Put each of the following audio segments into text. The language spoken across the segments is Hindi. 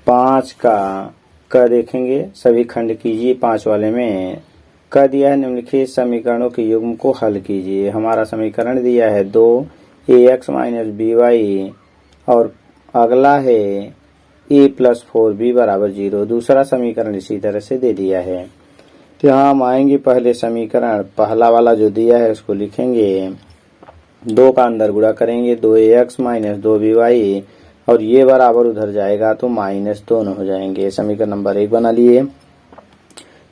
5 का क देखेंगे, सभी खंड कीजिए। 5 वाले में क दिया है, निम्नलिखित समीकरणों के युग्म को हल कीजिए। हमारा समीकरण दिया है 2ax - by और अगला है a + 4b = 0। दूसरा समीकरण इसी तरह से दे दिया है। तो यहाँ हम आएंगे, पहले समीकरण पहला वाला जो दिया है उसको लिखेंगे, 2 का अंदर गुणा करेंगे, 2ax - 2by और ये बराबर उधर जाएगा तो माइनस दोनों हो जाएंगे। समीकरण नंबर 1 बना लिए।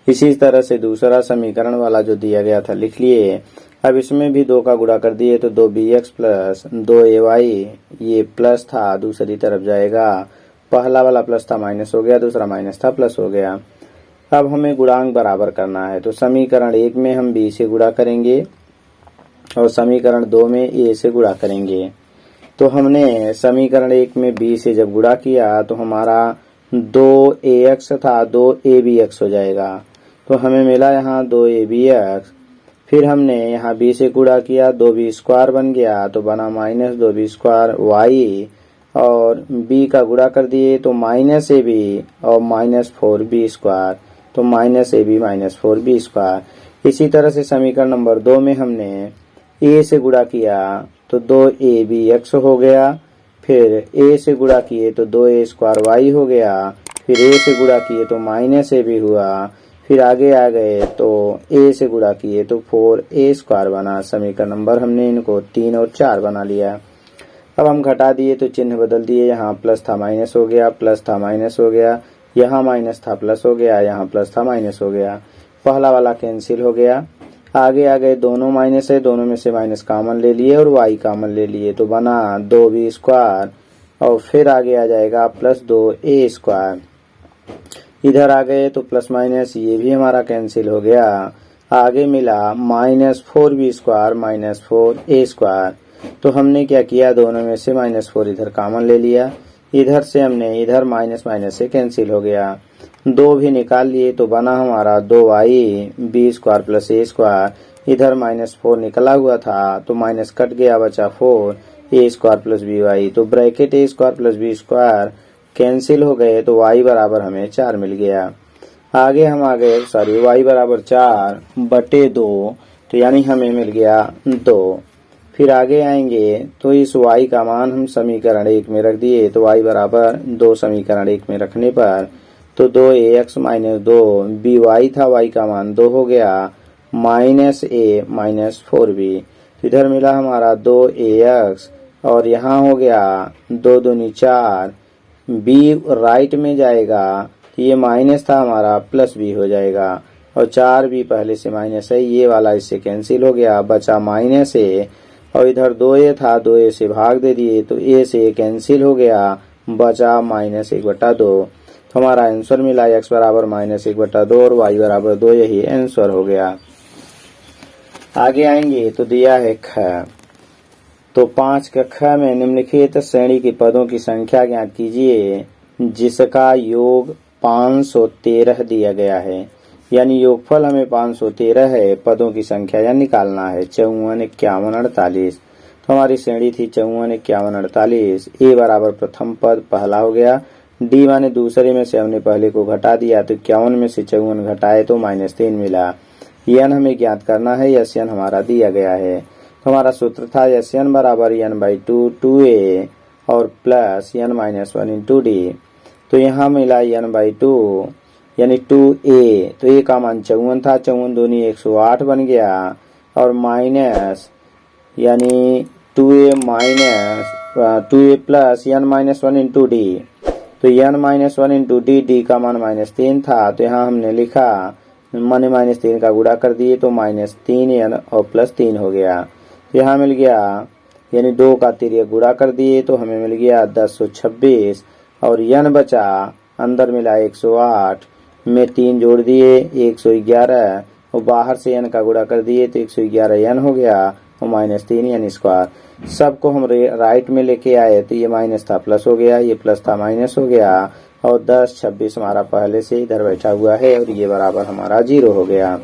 इसी तरह से दूसरा समीकरण वाला जो दिया गया था लिख लिए। अब इसमें भी 2 का गुणा कर दिए तो 2bx + 2ay, ये प्लस था दूसरी तरफ जाएगा, पहला वाला प्लस था माइनस हो गया, दूसरा माइनस था प्लस हो गया। अब हमें गुणांक बराबर करना है, तो समीकरण 1 में हम b से गुणा करेंगे और समीकरण 2 में a से गुणा करेंगे। तो हमने समीकरण 1 में b से जब गुणा किया तो हमारा 2ax था 2abx हो जाएगा, तो हमें मिला यहाँ 2abx। फिर हमने यहाँ b से गुणा किया, 2b² बन गया तो बना -2b² और b का गुणा कर दिए तो -ab और -4b², तो -ab - 4b²। इसी तरह से समीकरण नंबर 2 में हमने a से गुणा किया तो 2abx हो गया, फिर a से गुणा किए तो 2a² हो गया, फिर a से गुणा किए तो -ab हुआ, फिर आगे आ गए तो a से गुणा किए तो 4a² बना। समीकरण नंबर हमने इनको 3 और 4 बना लिया। अब हम घटा दिए तो चिन्ह बदल दिए, यहाँ प्लस था माइनस हो गया, प्लस था माइनस हो गया, यहाँ माइनस था प्लस हो गया, यहाँ प्लस था माइनस हो गया, पहला वाला कैंसिल हो गया। आगे आ गए, दोनों माइनस है, दोनों में से माइनस कॉमन ले लिए और y कॉमन ले लिए तो बना 2b² और फिर आगे आ जाएगा प्लस 2a²। इधर आ गए तो प्लस माइनस ये भी हमारा कैंसिल हो गया, आगे मिला -4b² - 4a²। तो हमने क्या किया, दोनों में से -4 इधर कॉमन ले लिया, इधर से हमने इधर माइनस माइनस से कैंसिल हो गया, 2 भी निकाल लिए तो बना हमारा 2y b² + a²। इधर -4 निकला हुआ था तो माइनस कट गया, बचा 4a² + by, तो ब्रैकेट a² + b² कैंसिल हो गए तो y बराबर हमें 4 मिल गया। आगे हम आ गए, y बराबर 4/2, तो यानी हमें मिल गया 2। फिर आगे आएंगे तो इस y का मान हम समीकरण 1 में रख दिए, तो y बराबर 2 समीकरण 1 में रखने पर तो 2ax - 2by था, y का मान 2 हो गया, -a - 4b। तो इधर मिला हमारा 2ax और यहाँ हो गया 2 दूनी 4, b राइट में जाएगा, ये माइनस था हमारा प्लस b हो जाएगा और 4b पहले से माइनस है, ये वाला इससे कैंसिल हो गया, बचा -a और इधर 2a था, 2a से भाग दे दिए तो a से कैंसिल हो गया, बचा -1/2। तो हमारा आंसर मिला x बराबर -1/2 और y बराबर 2, यही आंसर हो गया। आगे आएंगे तो दिया है ख, तो 5 का ख में निम्नलिखित श्रेणी के पदों की संख्या ज्ञात कीजिए जिसका योग 513 दिया गया है। यानी योगफल हमें 513 है, पदों की संख्या या निकालना है 54, 51, 48। तो हमारी श्रेणी थी 54, 51, 48। ए बराबर प्रथम पद पहला हो गया, डी माने दूसरे में से हमने पहले को घटा दिया तो 51 में से 54 घटाए तो -3 मिला। यन हमें ज्ञात करना है, यन हमारा दिया गया है। तो हमारा सूत्र था यन बराबर n/2 2a और प्लस n - 1 × d। तो यहाँ मिला n/2 यानी 2a, तो a का मान 54 था, 54 दूनी 108 बन गया और माइनस यानी 2a प्लस n - 1 × d। तो n - 1 × d का मान -3 था, तो यहाँ हमने लिखा माने -3 का गुणा कर दिए तो -3n और +3 हो गया। तो यहाँ मिल गया यानी 2 का तिर्यक गुणा कर दिए तो हमें मिल गया 1026 और n बचा, अंदर मिला 108 में 3 जोड़ दिए 111 और बाहर से n का गुणा कर दिए तो 111 n हो गया और -3 n स्क्वायर। सबको हम राइट में लेके आए तो ये माइनस था प्लस हो गया, ये प्लस था माइनस हो गया और 10 26 हमारा पहले से इधर बैठा हुआ है और ये बराबर हमारा 0 हो गया।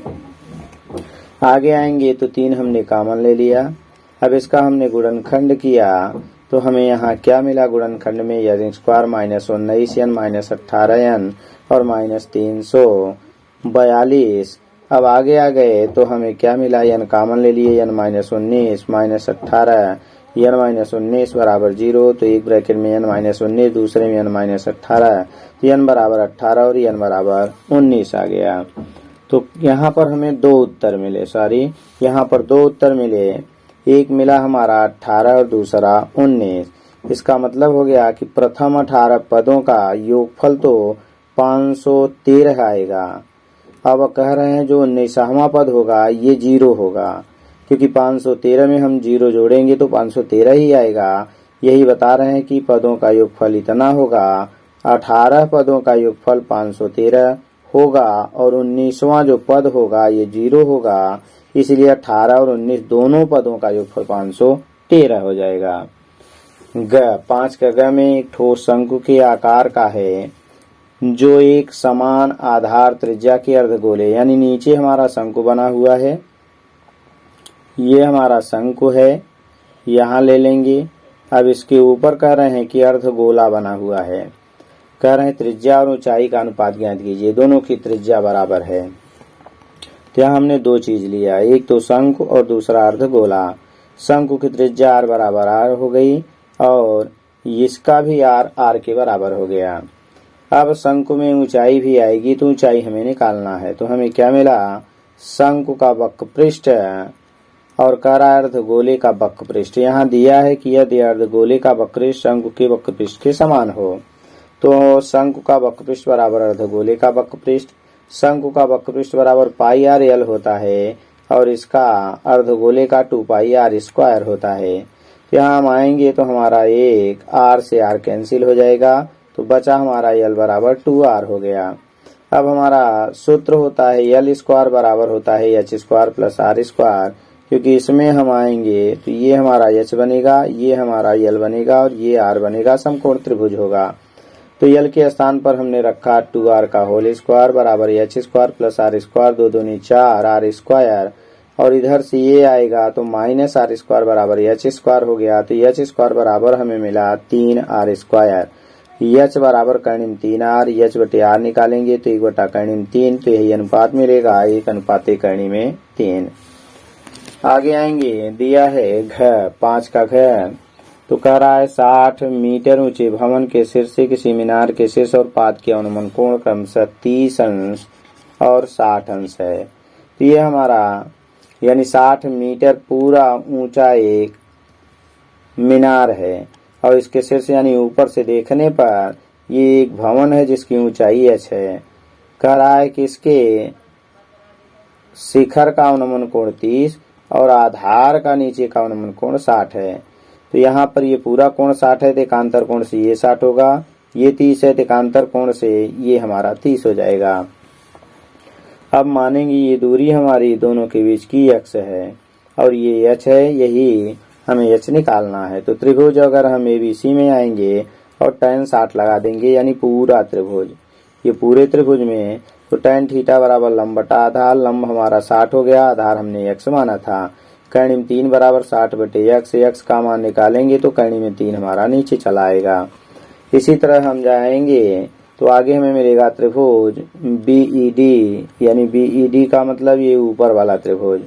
आगे आएंगे तो 3 हमने कॉमन ले लिया। अब इसका हमने गुणनखंड किया तो हमें यहाँ क्या मिला गुणनखंड में, n square minus 19n minus 18n और माइनस 342। अब आगे आ गए तो हमें क्या मिला, n कॉमन ले लिए, n minus 19 minus 18, n minus 19 बराबर 0, तो एक ब्रैकेट में n माइनस 19, दूसरे में n माइनस 18, तो n बराबर 18 और n बराबर 19 आ गया। तो यहाँ पर हमें दो उत्तर मिले, यहाँ पर दो उत्तर मिले, एक मिला हमारा 18 और दूसरा 19। इसका मतलब हो गया कि प्रथम 18 पदों का योगफल तो 513 आएगा। अब कह रहे हैं जो 19वां पद होगा ये 0 होगा, क्योंकि 513 में हम 0 जोड़ेंगे तो 513 ही आएगा। यही बता रहे हैं कि पदों का योगफल इतना होगा, 18 पदों का योगफल 513 होगा और 19वां जो पद होगा ये 0 होगा, इसलिए 18 और 19 दोनों पदों का योगफल 513 हो जाएगा। 5 का ग में एक ठोस शंकु के आकार का है जो एक समान आधार त्रिज्या के अर्धगोले, यानी नीचे हमारा शंकु बना हुआ है, ये हमारा शंकु है, यहाँ ले लेंगे। अब इसके ऊपर कह रहे हैं कि अर्धगोला बना हुआ है, कह रहे हैं त्रिज्या और ऊंचाई का अनुपात ज्ञात कीजिए, दोनों की त्रिज्या बराबर है। तो यहाँ हमने दो चीज लिया, एक तो शंकु और दूसरा अर्धगोला। शंकु की त्रिज्या r बराबर r हो गई और इसका भी r के बराबर हो गया। अब शंकु में ऊंचाई भी आएगी, तो ऊंचाई हमें निकालना है। तो हमें क्या मिला, शंकु का वक्रपृष्ठ और कह रहा है अर्धगोले का वक्रपृष्ठ। यहाँ दिया है कि यदि अर्धगोले का वक्रपृष्ठ शंकु के वक्रपृष्ठ के समान हो, तो शंकु का वक्रपृष्ठ बराबर अर्धगोले का वक्रपृष्ठ। शंकु का वक्रपृष्ठ बराबर पाई आर एल होता है और इसका अर्धगोले का 2 पाई आर स्क्वायर होता है। यहाँ हम आएंगे तो हमारा एक r से r कैंसिल हो जाएगा, तो बचा हमारा l बराबर 2r हो गया। अब हमारा सूत्र होता है l स्क्वायर बराबर होता है h square plus r square, क्योंकि इसमें हम आएंगे तो ये हमारा h बनेगा, ये हमारा l बनेगा और ये r बनेगा, समकोण त्रिभुज होगा। तो l के स्थान पर हमने रखा 2r का होल स्क्वायर बराबर h square plus r square, 2 दूनी 4 r स्क्वायर, और इधर से ये आएगा तो माइनस r स्क्वायर बराबर h स्क्वायर हो गया। तो h स्क्वायर बराबर हमें मिला 3r स्क्वायर। h बराबर कर्णिम 3r, h बटे r निकालेंगे तो 1 बटा कर्णिम 3, तो यही अनुपात मिलेगा 1:3 कर्णिम 3। आगे आएंगे, दिया है घ, 5 का घ, तो कह रहा है 60 मीटर ऊंचे भवन के शीर्ष से किसी मीनार के शीर्ष और पाद के अनुमान कोण क्रमशः 30 अंश और 60 अंश है। तो ये हमारा यानी 60 मीटर पूरा ऊंचा एक मीनार है और इसके शीर्ष यानी ऊपर से देखने पर ये एक भवन है जिसकी ऊंचाई h है। कह रहा है कि इसके शिखर का अवनमन कोण 30 और आधार का नीचे का अवनमन कोण 60 है। तो यहाँ पर ये पूरा कोण 60 है, एकांतर कोण से ये 60 होगा, ये 30 है, एकांतर कोण से ये हमारा 30 हो जाएगा। अब मानेंगे ये दूरी हमारी दोनों के बीच की x है और ये h है, यही हमें h निकालना है। तो त्रिभुज अगर हम ABC में आएंगे और tan 60 लगा देंगे, यानी पूरा त्रिभुज, ये पूरे त्रिभुज में, तो tan थीटा बराबर लंब बटा आधार, लंब हमारा 60 हो गया, आधार हमने x माना था, कर्णिम 3 बराबर 60 बटे x का मान निकालेंगे तो कर्णिम 3 हमारा नीचे चला आएगा। इसी तरह हम जाएंगे तो आगे हमें मिलेगा त्रिभुज BED, यानी BED का मतलब ये ऊपर वाला त्रिभुज।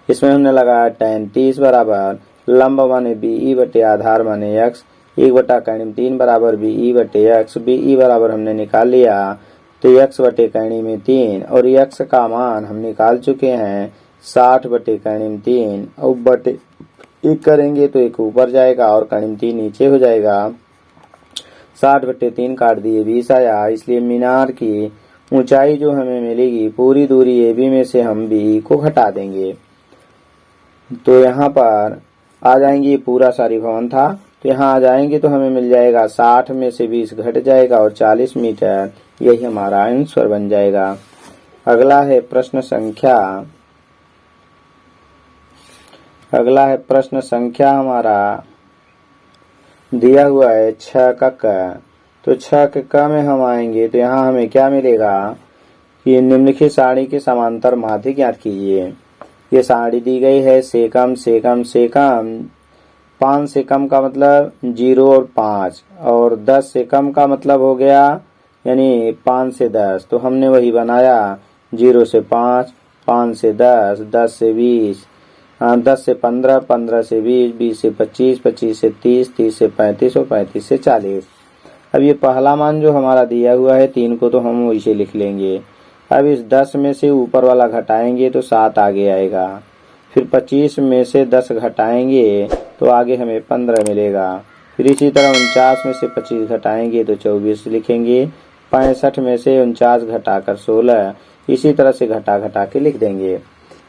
इसमें हमने लगाया tan 30 बराबर लंब माने BE बटे आधार माने x, 1 बटा कर्णिम 3 बराबर BE बटे x। BE बराबर हमने निकाल लिया तो x बटे कर्णिम 3 और x का मान हम निकाल चुके हैं 60 बटे कर्णिम 3, और बटे 1 करेंगे तो 1 ऊपर जाएगा और कर्णिम 3 नीचे हो जाएगा। 60 बटे 3 काट दिए 20 आया, इसलिए मीनार की ऊंचाई जो हमें मिलेगी पूरी दूरी AB में से हम BE को घटा देंगे। तो यहाँ पर आ जाएंगे, पूरा सारी भवन था, तो यहाँ आ जाएंगे तो हमें मिल जाएगा 60 में से 20 घट जाएगा और 40 मीटर, यही हमारा आंसर बन जाएगा। अगला है प्रश्न संख्या हमारा दिया हुआ है 6 का क। तो 6 के क में हम आएंगे तो यहाँ हमें क्या मिलेगा कि निम्नलिखित सारणी के समांतर माध्य ज्ञात कीजिए। ये सारणी दी गई है सेकम सेकम सेकम 5 से कम का मतलब 0 और 5, और 10 से कम का मतलब हो गया यानी 5 से 10। तो हमने वही बनाया 0 से 5, 5 से 10, 10 से 20, 10 से 15, 15 से 20, 20 से 25, 25 से 30, 30 से 35 और 35 से 40। अब ये पहला मान जो हमारा दिया हुआ है 3 को, तो हम वैसे लिख लेंगे। अब इस 10 में से ऊपर वाला घटाएंगे तो 7 आगे आएगा। फिर 25 में से 10 घटाएंगे तो आगे हमें 15 मिलेगा। फिर इसी तरह 49 में से 25 घटाएंगे तो 24 लिखेंगे। 65 में से 49 घटाकर 16, इसी तरह से घटा घटा के लिख देंगे।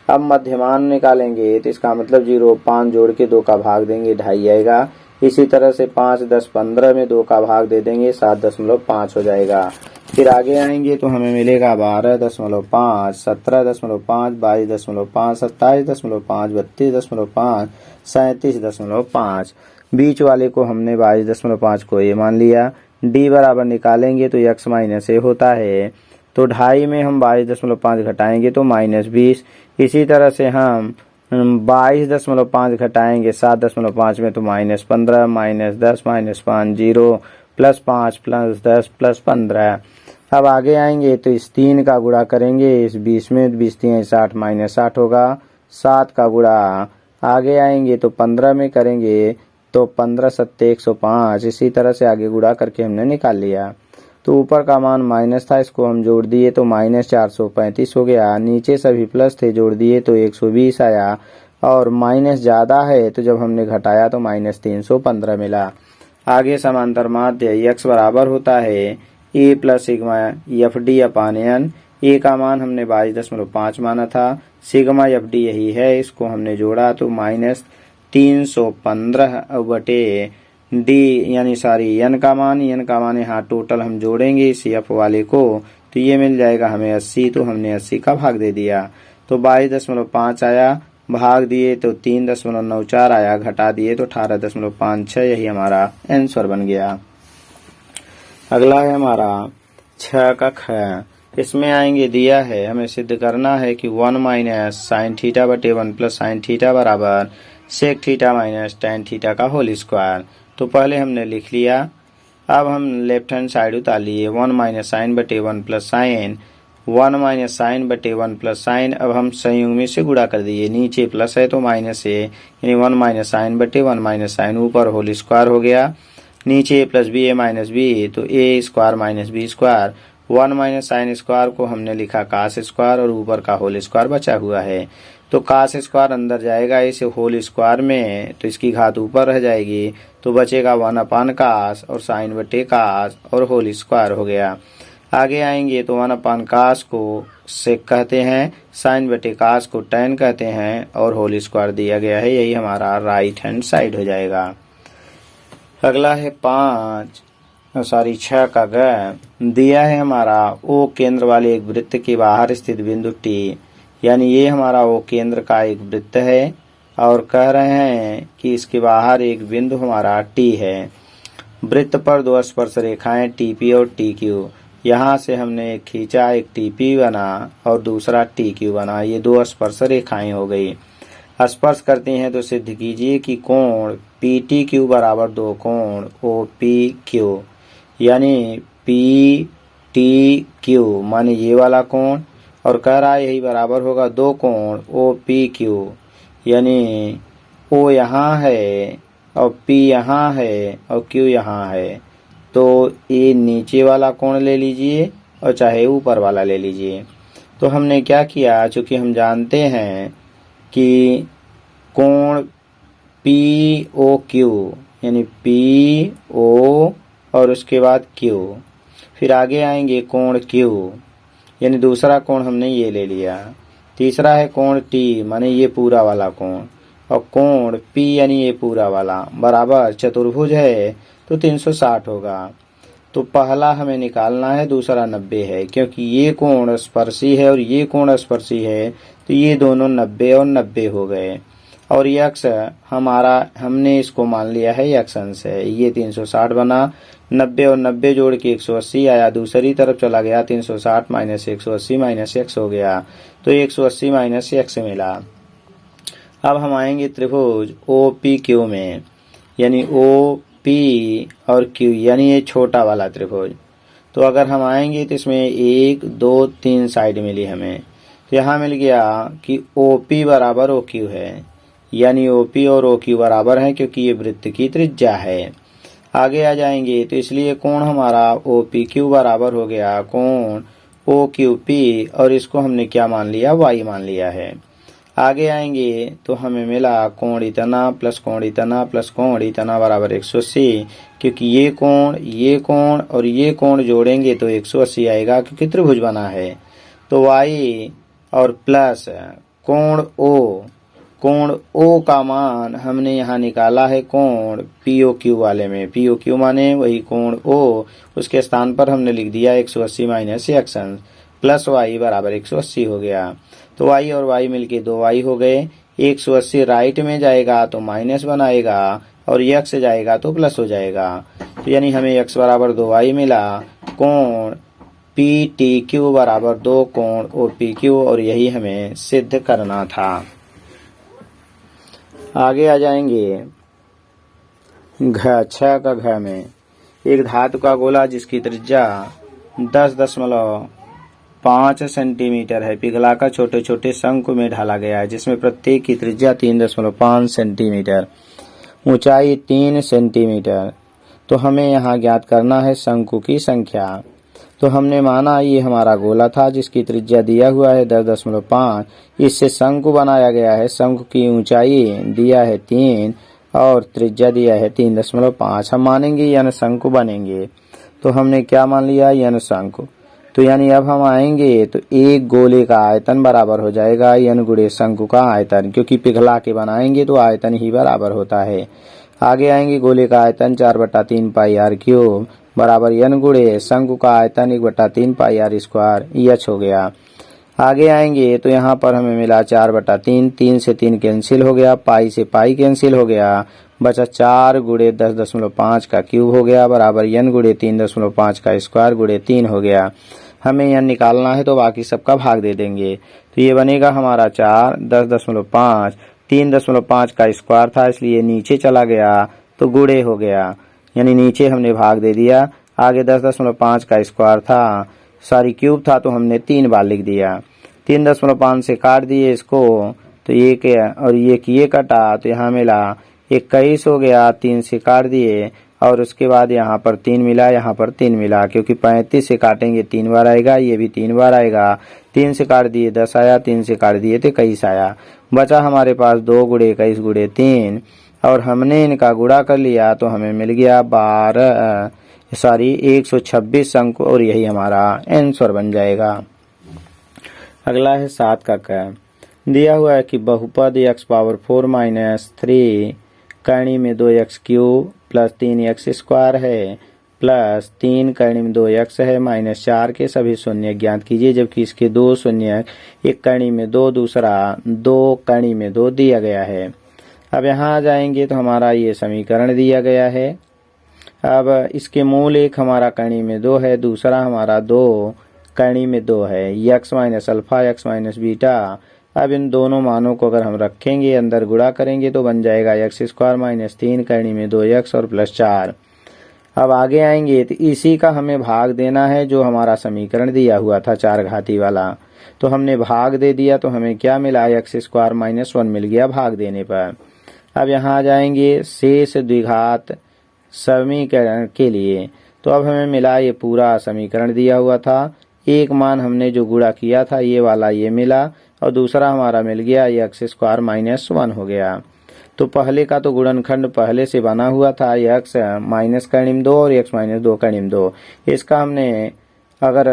अब मध्यमान निकालेंगे तो इसका मतलब 0, 5 जोड़ के 2 का भाग देंगे, 2.5 आएगा। इसी तरह से 5, 10, 15 में 2 का भाग दे देंगे, 7.5 हो जाएगा। फिर आगे आएंगे तो हमें मिलेगा 12.5, 17.5, 22.5, 27.5, 32.5, 37.5। बीच वाले को हमने 22.5 को ए मान लिया। डी बराबर निकालेंगे तो x माइनस ए होता है, तो 2.5 में हम 22.5 घटाएंगे तो -20। इसी तरह से हम 22.5 घटाएंगे 7.5 में तो -15, -10, -5, 0, +5, +10, +15। अब आगे आएंगे तो इस 3 का गुणा करेंगे इस 20 में, 20 3 60, -60 होगा। 7 का गुणा आगे आएंगे तो 15 में करेंगे तो 15 7 105। इसी तरह से आगे गुणा करके हमने निकाल लिया। तो ऊपर का मान माइनस था, इसको हम जोड़ दिए तो -435 हो गया। नीचे सभी प्लस थे, जोड़ दिए तो 120 आया, और माइनस ज्यादा है तो जब हमने घटाया तो -315 मिला। आगे समांतर माध्य x बराबर होता है a plus sigma F D upon N. A का मान हमने 22.5 माना था, सिग्मा एफ डी यही है, इसको हमने जोड़ा तो -315 बटे डी यानी एन का मान यहाँ टोटल हम जोड़ेंगे इस एफ वाले को तो ये मिल जाएगा हमें 80। तो हमने 80 का भाग दे दिया तो 22.5 आया, भाग दिए तो 3.94 आया, घटा दिए तो 18.56। यही हमारा आंसर बन गया। अगला है हमारा 6 का ख। इसमें आएंगे दिया है हमें सिद्ध करना है कि 1 माइनस साइन थीटा बटे 1 प्लस साइन थीटा बराबर sec theta minus tan theta का होल स्क्वायर। तो पहले हमने लिख लिया। अब हम लेफ्ट हैंड साइड उतार लिए 1 माइनस साइन बटे 1 प्लस साइन, 1 माइनस साइन बटे 1 प्लस साइन। अब हम संयुग्म में से गुणा कर दिए, नीचे प्लस है तो माइनस है, यानी 1 माइनस साइन बटे 1 माइनस साइन, ऊपर होल स्क्वायर हो गया। नीचे plus B A minus B तो A square minus B square. 1 minus sine square को हमने लिखा कास स्क्वायर और ऊपर का होल स्क्वायर बचा हुआ है। तो कास स्क्वायर अंदर जाएगा इस होल स्क्वायर में तो इसकी घात ऊपर रह जाएगी, तो बचेगा 1 अपान कास और साइन बटे कास और होल स्क्वायर हो गया। आगे आएंगे तो 1 अपान कास को सेक कहते हैं, साइन बटे कास को टेन कहते हैं और होल स्क्वायर दिया गया है। यही हमारा राइट हैंड साइड हो जाएगा। अगला है 6 का ग। दिया है हमारा ओ केंद्र वाले एक वृत्त के बाहर स्थित बिंदु टी, यानी ये हमारा ओ केंद्र का एक वृत्त है और कह रहे हैं कि इसके बाहर एक बिंदु हमारा टी है। वृत्त पर 2 स्पर्श रेखाएं टीपी और टी क्यू। यहाँ से हमने एक खींचा, एक टीपी बना और दूसरा टी क्यू बना, ये 2 स्पर्श रेखाएं हो गई। स्पर्श करती हैं तो सिद्ध कीजिए कि कोण पी टी क्यू बराबर 2 कोण ओ पी क्यू, यानी पी टी क्यू माने ये वाला कोण, और कह रहा है यही बराबर होगा 2 कोण ओ पी क्यू, यानी ओ यहाँ है और पी यहाँ है और क्यू यहाँ है। तो ये नीचे वाला कोण ले लीजिए और चाहे ऊपर वाला ले लीजिए। तो हमने क्या किया, चूंकि हम जानते हैं कि कोण पी ओ क्यू यानी पी ओ और उसके बाद क्यू, फिर आगे आएंगे कोण क्यू यानी दूसरा कोण हमने ये ले लिया। तीसरा है कोण टी माने ये पूरा वाला कोण, और कोण पी यानी ये पूरा वाला बराबर चतुर्भुज है तो 360 होगा। तो पहला हमें निकालना है, दूसरा 90 है, क्योंकि ये कोण स्पर्शी है और ये कोण स्पर्शी है तो ये दोनों 90 और 90 हो गए। और यक्स हमारा हमने इसको मान लिया है यक्स अंश है, ये 360 बना। 90 और 90 जोड़ के 180 आया, दूसरी तरफ चला गया 360 माइनस 180 माइनस एक्स हो गया, तो 180 माइनस एक्स मिला। अब हम आएंगे त्रिभुज ओ पी क्यू में। यानी ओ पी और क्यू यानी ये छोटा वाला त्रिभुज। तो अगर हम आएंगे तो इसमें 1 2 3 साइड मिली हमें। तो यहाँ मिल गया कि ओ पी बराबर ओ क्यू है, यानी ओ पी और ओ क्यू बराबर है क्योंकि ये वृत्त की त्रिज्या है। आगे आ जाएंगे तो इसलिए कोण हमारा ओ पी क्यू बराबर हो गया कोण ओ क्यू पी, और इसको हमने क्या मान लिया, वाई मान लिया है। आगे आएंगे तो हमें मिला कोण इतना प्लस कोण इतना प्लस कोण इतना बराबर 180, क्योंकि ये कोण और ये कोण जोड़ेंगे तो 180 आएगा क्योंकि त्रिभुज बना है। तो वाई और प्लस कोण ओ का मान हमने यहाँ निकाला है कोण पीओ क्यू वाले में। पीओ क्यू माने वही कोण ओ, उसके स्थान पर हमने लिख दिया 180 माइनस एक्शन प्लस वाई बराबर 180 हो गया। तो वाई और वाई मिलके 2y हो गए। 180 राइट में जाएगा तो माइनस बनाएगा और x जाएगा तो प्लस हो जाएगा। तो यानी हमें x बराबर 2y मिला। कोण पी टी क्यू बराबर 2 कोण ओ पी क्यू, और यही हमें सिद्ध करना था। आगे आ जाएंगे घ का घ में एक धातु का गोला जिसकी त्रिज्या 10.5 सेंटीमीटर है पिघलाकर छोटे छोटे शंकु में ढाला गया है, जिसमें प्रत्येक की त्रिज्या 3.5 सेंटीमीटर, ऊंचाई 3 सेंटीमीटर। तो हमें यहाँ ज्ञात करना है शंकु की संख्या। तो हमने माना ये हमारा गोला था जिसकी त्रिज्या दिया हुआ है 10.5, इससे शंकु बनाया गया है। शंकु की ऊंचाई दिया है 3 और त्रिज्या दिया है 3.5। हम मानेंगे यन शंकु बनेंगे। तो हमने क्या मान लिया, यन शंकु। तो यानी अब हम आएंगे तो एक गोले का आयतन बराबर हो जाएगा यन गुणे शंकु का आयतन, क्योंकि पिघला के बनाएंगे तो आयतन ही बराबर होता है। आगे आएंगे गोले का आयतन 4/3 पाई आर क्यूब बराबर यन गुणे शंकु का आयतन 1/3 पाई आर स्क्वायर एच हो गया। आगे आएंगे तो यहाँ पर हमें मिला 4/3, 3 से 3 कैंसिल हो गया, पाई से पाई कैंसिल हो गया, बचा 4 गुणे 10.5 का क्यूब हो गया बराबर यन गुणे 3.5 का स्क्वायर गुणे 3 हो गया। हमें यन निकालना है तो बाकी सबका भाग दे देंगे। तो ये बनेगा हमारा 4 10.5 3.5 का स्क्वायर था इसलिए नीचे चला गया तो गुणे हो गया, यानी नीचे हमने भाग दे दिया। आगे 10.5 का स्क्वायर था, सॉरी क्यूब था, तो हमने 3 बार लिख दिया। 3.5 से काट दिए इसको तो ये क्या और ये किए कटा तो यहाँ मिला 21 हो गया। 3 से काट दिए और उसके बाद यहाँ पर 3 मिला, यहाँ पर 3 मिला, क्योंकि 35 से काटेंगे 3 बार आएगा, ये भी 3 बार आएगा। 3 से काट दिए 10 आया, 3 से काट दिए तो 21 आया। बचा हमारे पास 2 गुणे 21 गुणे 3 और हमने इनका गुणा कर लिया तो हमें मिल गया 126 शंकु, और यही हमारा आंसर बन जाएगा। अगला है 7 का क। दिया हुआ है कि बहुपद x⁴ - 3 कर्ण में 2x cube plus 3x square है प्लस 3 कर्ण में 2x है माइनस 4 के सभी शून्य ज्ञात कीजिए, जबकि इसके 2 शून्य, एक कर्ण में 2 दूसरा 2 कर्ण में 2 दिया गया है। अब यहाँ आ जाएंगे तो हमारा ये समीकरण दिया गया है। अब इसके मूल एक हमारा कर्ण में 2 है, दूसरा हमारा 2 कर्ण में 2 है, x minus alpha x minus beta. अब इन दोनों मानों को अगर हम रखेंगे अंदर गुणा करेंगे तो बन जाएगा x² माइनस 3 कर्ण में 2x और प्लस 4। अब आगे आएंगे तो इसी का हमें भाग देना है जो हमारा समीकरण दिया हुआ था 4 घाती वाला। तो हमने भाग दे दिया तो हमें क्या मिला, x² माइनस 1 मिल गया भाग देने पर। अब यहाँ आ जाएंगे शेष द्विघात समीकरण के लिए। तो अब हमें मिला ये पूरा समीकरण दिया हुआ था, एक मान हमने जो गुणा किया था ये वाला ये मिला और दूसरा हमारा मिल गया ये x² माइनस 1 हो गया। तो पहले का तो गुणनखंड पहले से बना हुआ था x माइनस कर्ण 2 और x माइनस 2 कर्ण 2। इसका हमने अगर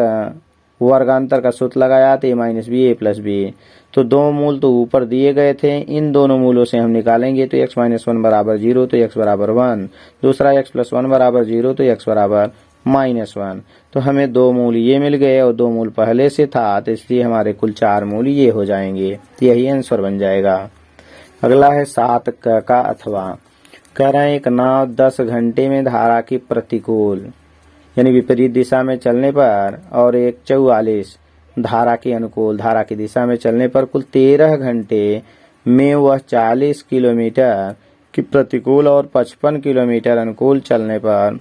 वर्गांतर का सूत्र लगाया तो a minus b a plus b. तो 2 मूल तो ऊपर दिए गए थे, इन दोनों मूलों से हम निकालेंगे तो x माइनस 1 बराबर 0 तो x बराबर 1, दूसरा x प्लस 1 बराबर 0 तो x बराबर माइनस 1। तो हमें 2 मूल ये मिल गए और 2 मूल पहले से था, तो इसलिए हमारे कुल 4 मूल ये हो जाएंगे। यही आंसर बन जाएगा। अगला है 7 का अथवा। कह रहे हैं एक नाव 10 घंटे में धारा की प्रतिकूल यानी विपरीत दिशा में चलने पर और एक 44 धारा के अनुकूल धारा की दिशा में चलने पर कुल 13 घंटे में वह 40 किलोमीटर कि प्रतिकूल और 55 किलोमीटर अनुकूल चलने पर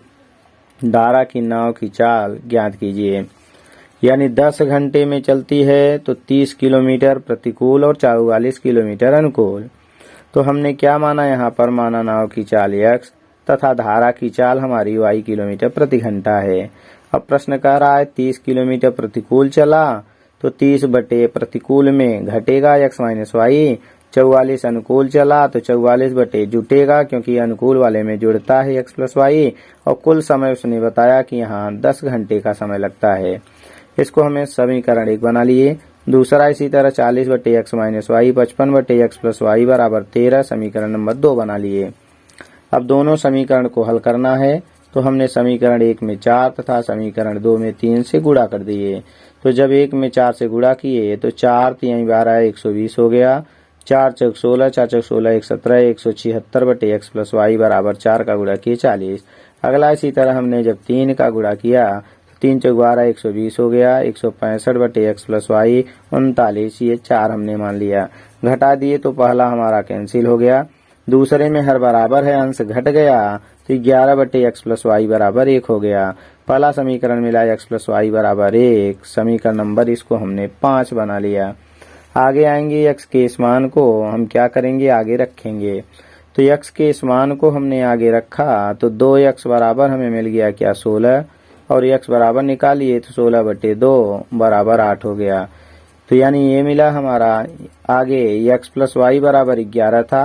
धारा की नाव की चाल ज्ञात कीजिए। यानी 10 घंटे में चलती है तो 30 किलोमीटर प्रतिकूल और 44 किलोमीटर अनुकूल। तो हमने क्या माना, यहाँ पर माना नाव की चाल x तथा धारा की चाल हमारी y किलोमीटर प्रति घंटा है। अब प्रश्न कह रहा है 30 किलोमीटर प्रतिकूल चला तो 30 बटे प्रतिकूल में घटेगा x माइनस वाई, 44 अनुकूल चला तो 44 बटे जुटेगा क्योंकि अनुकूल वाले में जुड़ता है x प्लस वाई, और कुल समय उसने बताया कि यहाँ 10 घंटे का समय लगता है। इसको हमें समीकरण 1 बना लिए। दूसरा इसी तरह 40 बटे एक्स माइनस वाई, 55 बटे एक्स प्लस वाई बराबर 13 समीकरण नंबर 2 बना लिए। अब दोनों समीकरण को हल करना है तो हमने समीकरण 1 में 4 तथा समीकरण 2 में 3 से गुणा कर दिए। तो जब 1 में 4 से गुणा किए तो 4 3 12 120 हो गया, 4 चौक 16, 4 चौक 16 117, 176 बटे एक्स प्लस वाई बराबर 4 का गुणा किए 40। अगला इसी तरह हमने जब 3 का गुणा किया 3 चौक 12 120 हो गया, 165 बटे एक्स प्लस वाई 39, ये 4 हमने मान लिया। घटा दिए तो पहला हमारा कैंसिल हो गया, दूसरे में हर बराबर है अंश घट गया तो 11 बटे एक्स प्लस वाई बराबर 1 हो गया। पहला समीकरण मिला एक्स प्लस वाई बराबर 1, समीकरण नंबर इसको हमने 5 बना लिया। आगे आएंगे एक्स के इस मान को हम क्या करेंगे, आगे रखेंगे। तो एक्स के इस मान को हमने आगे रखा तो 2x बराबर हमें मिल गया क्या 16, और x बराबर निकालिए तो 16 बटे 2 बराबर 8 हो गया। तो यानी ये मिला हमारा। आगे x प्लस वाई बराबर 11 था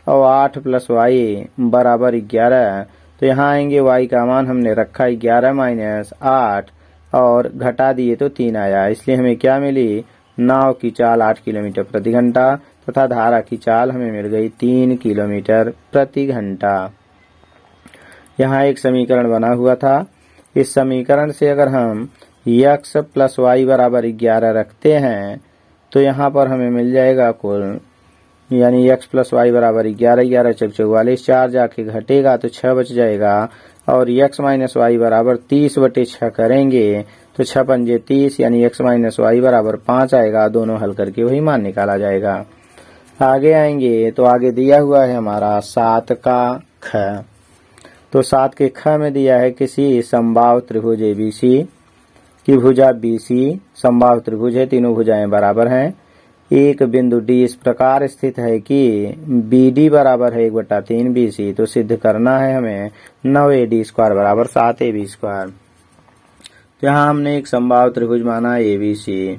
और 8 प्लस वाई बराबर 11, तो यहाँ आएंगे y का मान हमने रखा 11 माइनस 8 और घटा दिए तो 3 आया। इसलिए हमें क्या मिली, नाव की चाल 8 किलोमीटर प्रति घंटा तथा धारा की चाल हमें मिल गई 3 किलोमीटर प्रति घंटा। यहाँ एक समीकरण बना हुआ था। इस समीकरण से अगर हम x प्लस वाई बराबर 11 रखते हैं तो यहाँ पर हमें मिल जाएगा कुल, यानी x प्लस वाई बराबर 11, 11 चौक 44, 4 जाके घटेगा तो 6 बच जाएगा, और x माइनस वाई बराबर 30 बटे 6 करेंगे तो 6 पंजे 30, यानी x माइनस वाई बराबर 5 आएगा। दोनों हल करके वही मान निकाला जाएगा। आगे आएंगे तो आगे दिया हुआ है हमारा 7 का ख। तो 7 के ख में दिया है किसी समबाहु त्रिभुज ABC की भुजा BC समबाहु त्रिभुज है, तीनों भुजाएं बराबर हैं। एक बिंदु D इस प्रकार स्थित है कि BD बराबर है 1/3 BC। तो सिद्ध करना है हमें 9AD स्क्वायर बराबर 7AB स्क्वायर। तो यहाँ हमने एक समबाहु त्रिभुज माना ABC।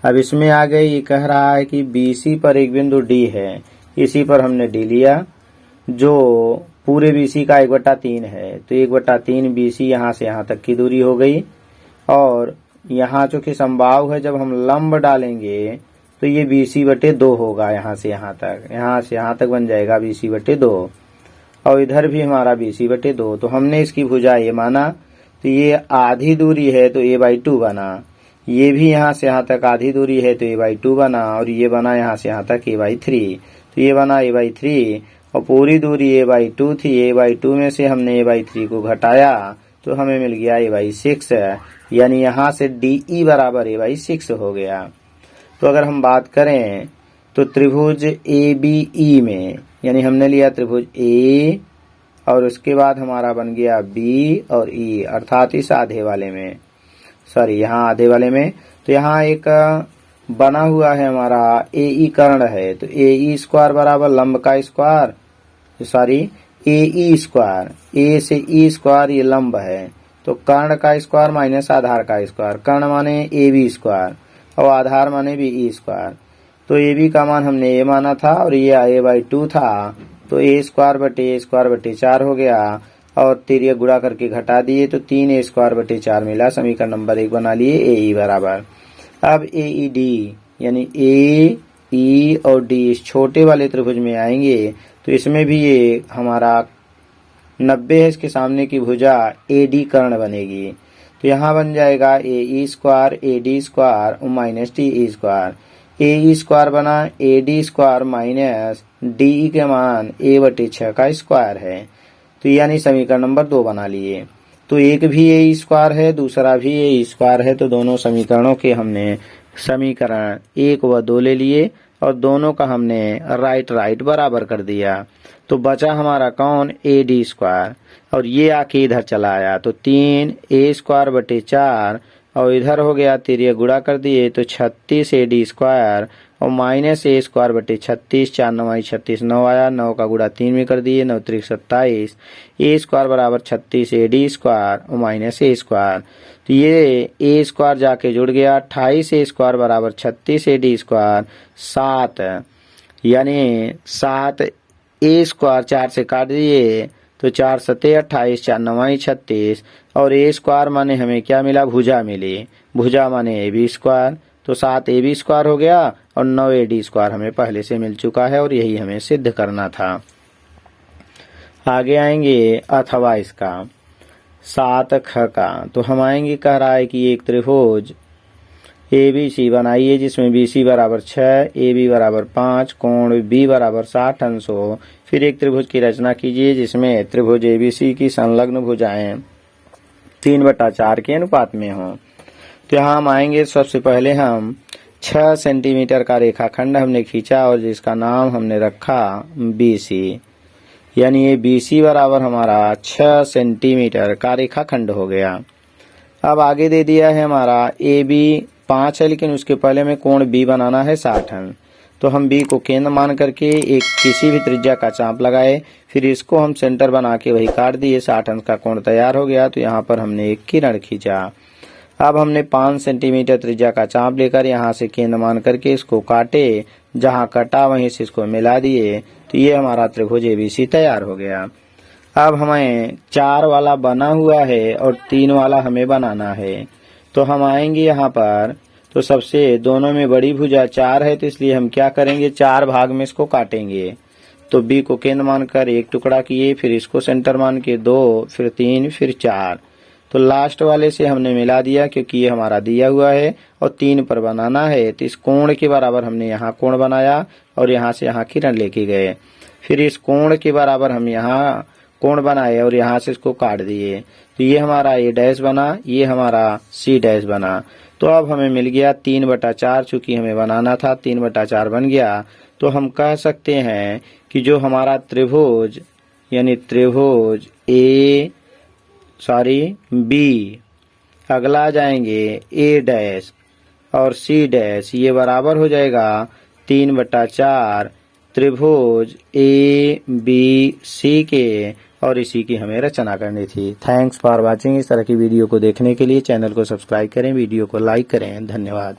अब इसमें आगे ये कह रहा है कि BC पर एक बिंदु D है, इसी पर हमने D लिया जो पूरे BC का 1/3 है। तो 1/3 BC यहाँ से यहाँ तक की दूरी हो गई, और यहाँ चूंकि समबाहु है जब हम लंब डालेंगे तो ये BC बटे 2 होगा। यहाँ से यहाँ तक बन जाएगा BC बटे 2, और इधर भी हमारा BC बटे 2। तो हमने इसकी भुजा ये माना, तो ये आधी दूरी है तो a/2 बना, ये भी यहाँ से यहाँ तक आधी दूरी है तो a/2 बना, और ये बना यहाँ से यहाँ तक a/3। तो ये बना a/3, और पूरी दूरी a/2 थी, a/2 में से हमने a/3 को घटाया तो हमें मिल गया a/6, यानी यहाँ से DE बराबर a/6 हो गया। तो अगर हम बात करें तो त्रिभुज ABE में, यानी हमने लिया त्रिभुज A और उसके बाद हमारा बन गया B और E, अर्थात इस आधे वाले में, यहाँ आधे वाले में। तो यहाँ एक बना हुआ है हमारा AE कर्ण है, तो AE स्क्वायर बराबर लंब का स्क्वायर, AE स्क्वायर, A से E स्क्वायर ये लंब है, तो कर्ण का स्क्वायर माइनस आधार का स्क्वायर, कर्ण माने AB स्क्वायर और आधार माने BE स्क्वायर। तो AB का मान हमने A माना था और ये a/2 था, तो A स्क्वायर बटे 4 हो गया, और तिर्यक गुणा करके घटा दिए तो 3A स्क्वायर बटे 4 मिला। समीकरण नंबर 1 बना लिए AE बराबर। अब AED यानी A, E और D इस छोटे वाले त्रिभुज में आएंगे, तो इसमें भी ये हमारा 90 है, इसके सामने की भुजा AD कर्ण बनेगी। तो यहाँ बन जाएगा AE square AD square minus DE square. AE square बना AD स्क्वायर माइनस DE के मान a/6 का स्क्वायर है। तो यानी समीकरण नंबर 2 बना लिए। तो एक भी AE स्क्वायर है, दूसरा भी AE स्क्वायर है, तो दोनों समीकरणों के हमने समीकरण 1 व 2 ले लिए और दोनों का हमने राइट बराबर कर दिया। तो बचा हमारा कौन, AD², और ये आके इधर चला आया तो 3A² / 4, और इधर हो गया तिरिया गुणा कर दिए तो 36AD² और -A² / 36, 4 9 36, 9 आया, 9 का गुणा 3 में कर दिए, 9 3 27, A² बराबर 36AD² और -A²। तो ये A² जाके जुड़ गया, 28A² बराबर 36AD², 7, यानी 7A² 4 से काट दिए तो 4 7 28, 4 9 36, और A² माने हमें क्या मिला, भुजा मिली, भुजा माने AB², तो 7AB² हो गया और 9AD² हमें पहले से मिल चुका है और यही हमें सिद्ध करना था। आगे आएंगे अथवा इसका 7ख का, तो हम आएंगे, कह रहा है कि एक त्रिभुज ABC बनाइए जिसमें BC बराबर 6, AB बराबर 5, कोण B बराबर 60 अंश हो। फिर एक त्रिभुज की रचना कीजिए जिसमें त्रिभुज ABC की संलग्न भुजाएं 3/4 के अनुपात में हो। तो यहाँ हम आएंगे, सबसे पहले हम 6 सेंटीमीटर का रेखाखंड हमने खींचा और जिसका नाम हमने रखा BC, यानी ये BC बराबर हमारा 6 सेंटीमीटर का रेखाखंड हो गया। अब आगे दे दिया है हमारा AB 5 है, लेकिन उसके पहले में कोण B बनाना है 60 अंश। तो हम B को केंद्र मान करके एक किसी भी त्रिज्या का चाप लगाए, फिर इसको हम सेंटर बना के वही काट दिए, 60 अंश का कोण तैयार हो गया। तो यहाँ पर हमने एक किरण खींचा। अब हमने 5 सेंटीमीटर त्रिज्या का चाप लेकर यहाँ से केंद्र मान करके इसको काटे, जहाँ कटा वहीं से इसको मिला दिए, तो ये हमारा त्रिभुज ABC तैयार हो गया। अब हमें 4 वाला बना हुआ है और 3 वाला हमें बनाना है। तो हम आएंगे यहाँ पर, तो सबसे दोनों में बड़ी भुजा 4 है, तो इसलिए हम क्या करेंगे, 4 भाग में इसको काटेंगे। तो B को केंद्र मानकर एक टुकड़ा किए, फिर इसको सेंटर मान के 2, फिर 3, फिर 4। तो लास्ट वाले से हमने मिला दिया क्योंकि ये हमारा दिया हुआ है और 3 पर बनाना है। तो इस कोण के बराबर हमने यहाँ कोण बनाया और यहाँ से यहाँ किरण लेके गए। फिर इस कोण के बराबर हम यहाँ कोण बनाए और यहाँ से इसको काट दिए। तो ये हमारा A' बना, ये हमारा C' बना। तो अब हमें मिल गया 3/4, चूंकि हमें बनाना था 3/4 बन गया। तो हम कह सकते हैं कि जो हमारा त्रिभुज, यानी त्रिभुज B, अगला जाएंगे A' और C', ये बराबर हो जाएगा 3/4 त्रिभुज ABC के, और इसी की हमें रचना करनी थी। Thanks for watching. इस तरह की वीडियो को देखने के लिए चैनल को सब्सक्राइब करें, वीडियो को लाइक करें। धन्यवाद।